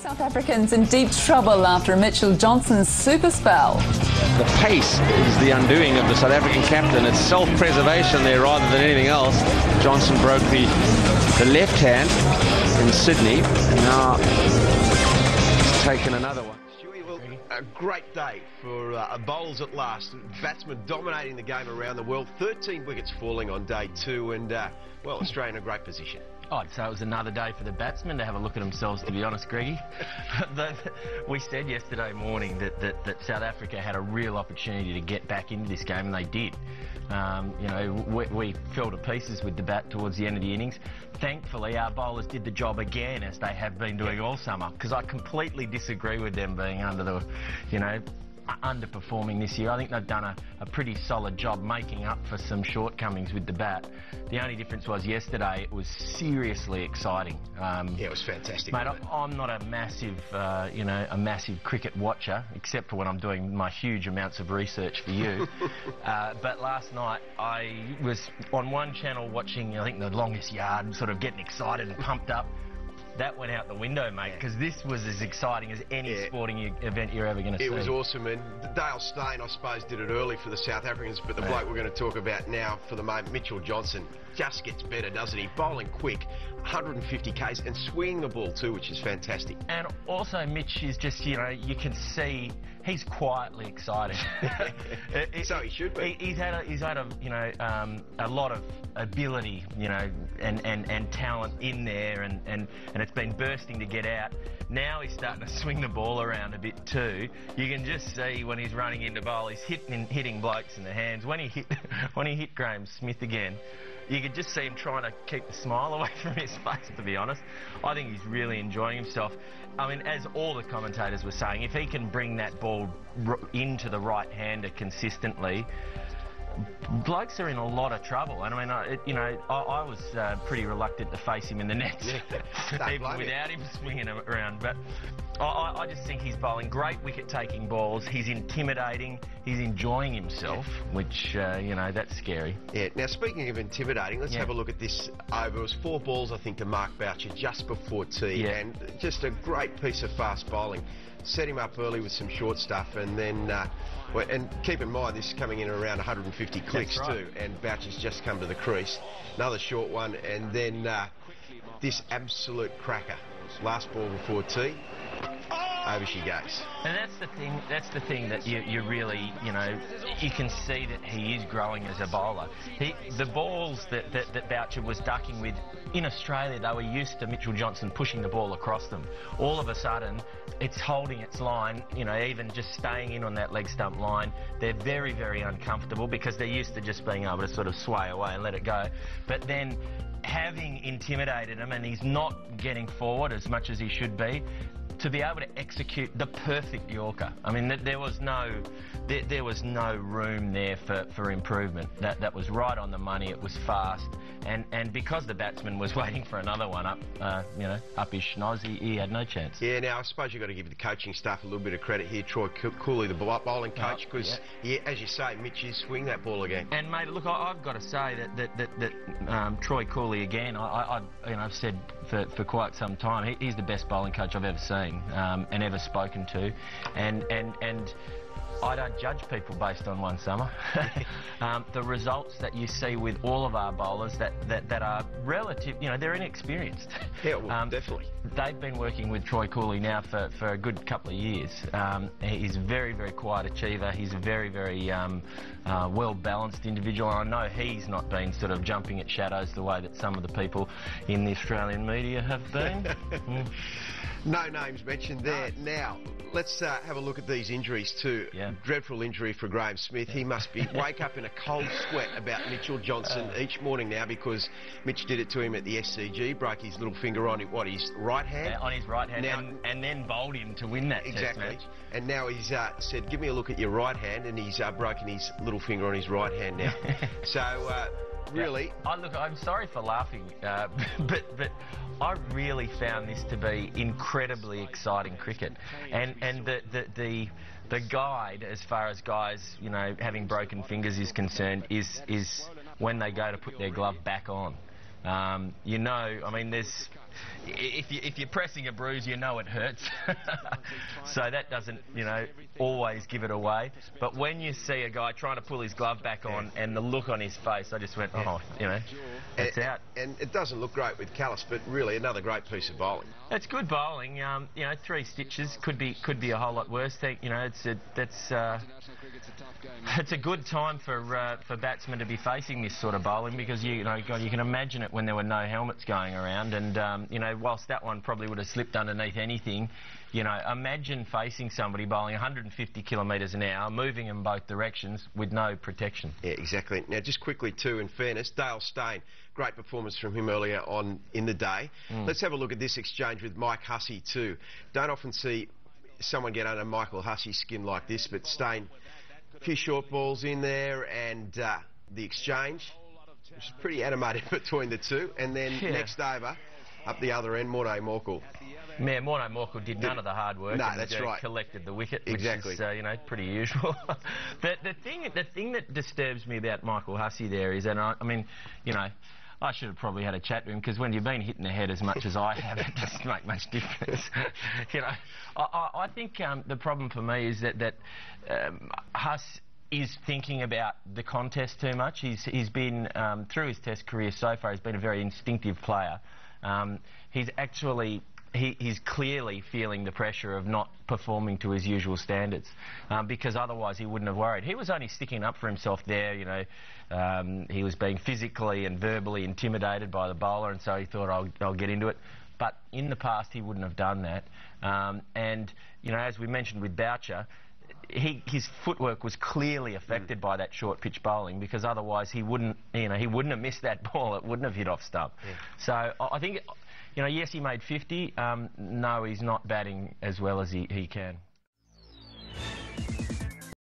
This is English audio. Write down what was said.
South Africans in deep trouble after Mitchell Johnson's super spell. The pace is the undoing of the South African captain. It's self-preservation there rather than anything else. Johnson broke the left hand in Sydney, and now he's taken another one. A great day for bowlers at last. Batsmen dominating the game around the world. 13 wickets falling on day 2, and, well, Australia in a great position. I'd say it was another day for the batsmen to have a look at themselves, to be honest, Greggy. We said yesterday morning that South Africa had a real opportunity to get back into this game, and they did. You know, we fell to pieces with the bat towards the end of the innings. Thankfully, our bowlers did the job again, as they have been doing all summer, because I completely disagree with them being underperforming this year. I think they've done a pretty solid job making up for some shortcomings with the bat. The only difference was yesterday it was seriously exciting. Yeah, it was fantastic. Mate, I'm not a massive, a massive cricket watcher, except for when I'm doing my huge amounts of research for you. But last night I was on one channel watching, I think, The Longest Yard, sort of getting excited and pumped up. That went out the window, mate, because this was as exciting as any sporting event you're ever going to see. It was awesome, and Dale Steyn, I suppose, did it early for the South Africans, but the bloke we're going to talk about now for the moment, Mitchell Johnson, just gets better, doesn't he? Bowling quick, 150 Ks, and swinging the ball too, which is fantastic. And also, Mitch is just, you can see he's quietly excited. So he should be. He's had a lot of ability, and talent in there, and it's been bursting to get out. Now he's starting to swing the ball around a bit too. You can just see when he's running into bowl, he's hitting blokes in the hands. When he hit Graham Smith again, you could just see him trying to keep the smile away from his face, to be honest. I think he's really enjoying himself. I mean, as all the commentators were saying, if he can bring that ball into the right-hander consistently, blokes are in a lot of trouble. And I mean, I was pretty reluctant to face him in the nets, even without him swinging around. But I just think he's bowling great wicket-taking balls. He's intimidating. He's enjoying himself, which, that's scary. Yeah. Now, speaking of intimidating, let's have a look at this over. It was 4 balls, I think, to Mark Boucher just before tea, and just a great piece of fast bowling. Set him up early with some short stuff, and then, and keep in mind, this is coming in around 150 clicks too, and Boucher's just come to the crease. Another short one, and then this absolute cracker. Last ball before tea. Over she goes. And that's the thing that you really, you can see that he is growing as a bowler. The balls that Boucher was ducking with, in Australia, they were used to Mitchell Johnson pushing the ball across them. All of a sudden, it's holding its line, even just staying in on that leg stump line. They're very, very uncomfortable because they're used to just being able to sort of sway away and let it go. But then, having intimidated him, and he's not getting forward as much as he should be, to be able to execute the perfect Yorker. I mean, there was no room there for improvement. That was right on the money. It was fast, and because the batsman was waiting for another one up, up his schnoz, he had no chance. Yeah. Now I suppose you've got to give the coaching staff a little bit of credit here. Troy Cooley, the bowling coach, because as you say, Mitch is swinging that ball again. And mate, look, I've got to say that Troy Cooley again. I've said for quite some time he's the best bowling coach I've ever seen. And ever spoken to, and I don't judge people based on one summer. The results that you see with all of our bowlers that are relative, they're inexperienced. Yeah, well, definitely. They've been working with Troy Cooley now for a good couple of years. He's a very, very quiet achiever. He's a very, very well-balanced individual. And I know he's not been sort of jumping at shadows the way that some of the people in the Australian media have been. No names mentioned there. Now, let's have a look at these injuries too. Dreadful injury for Graham Smith. He must wake up in a cold sweat about Mitchell Johnson each morning now, because Mitch did it to him at the SCG, broke his little finger on his right hand. On his right hand, now, and then bowled him to win that test match. And now he's said, give me a look at your right hand, and he's broken his little finger on his right hand now. So, really... Look, I'm sorry for laughing, but I really found this to be incredibly exciting cricket. And the guide, as far as guys, having broken fingers is concerned, is when they go to put their glove back on. I mean, if you're pressing a bruise, you know it hurts. So that doesn't, you know, always give it away. But when you see a guy trying to pull his glove back on and the look on his face, I just went, oh, you know, it's out. And it doesn't look great with Callis, but really another great piece of bowling. It's good bowling. You know, 3 stitches could be a whole lot worse. You know, it's a good time for batsmen to be facing this sort of bowling, because you can imagine it when there were no helmets going around, and you know, whilst that one probably would have slipped underneath anything, you know, imagine facing somebody bowling 150 kilometres an hour, moving in both directions with no protection. Yeah, exactly. Now, just quickly too, in fairness, Dale Steyn, great performance from him earlier on in the day. Let's have a look at this exchange with Mike Hussey too. Don't often see someone get under Michael Hussey's skin like this, but Steyn, a few short balls in there, and the exchange was pretty animated between the two. And then next over, up the other end, Morne Morkel. Yeah, Morne Morkel did none of the hard work. No, that's right. Collected the wicket, exactly. Which is, you know, pretty usual. The thing that disturbs me about Michael Hussey there is, and I mean, you know, I should have probably had a chat to him, because when you've been hit in the head as much as I have, it doesn't make much difference. You know, I think the problem for me is that Huss is thinking about the contest too much. He's been, through his Test career so far, he's been a very instinctive player. He's clearly feeling the pressure of not performing to his usual standards, because otherwise he wouldn't have worried. He was only sticking up for himself there, you know. He was being physically and verbally intimidated by the bowler, and so he thought, I'll get into it. But in the past, he wouldn't have done that. And, you know, as we mentioned with Boucher, his footwork was clearly affected by that short pitch bowling, because otherwise he wouldn't have missed that ball. It wouldn't have hit off stump. So I think, you know, yes, he made 50. No, he's not batting as well as he can.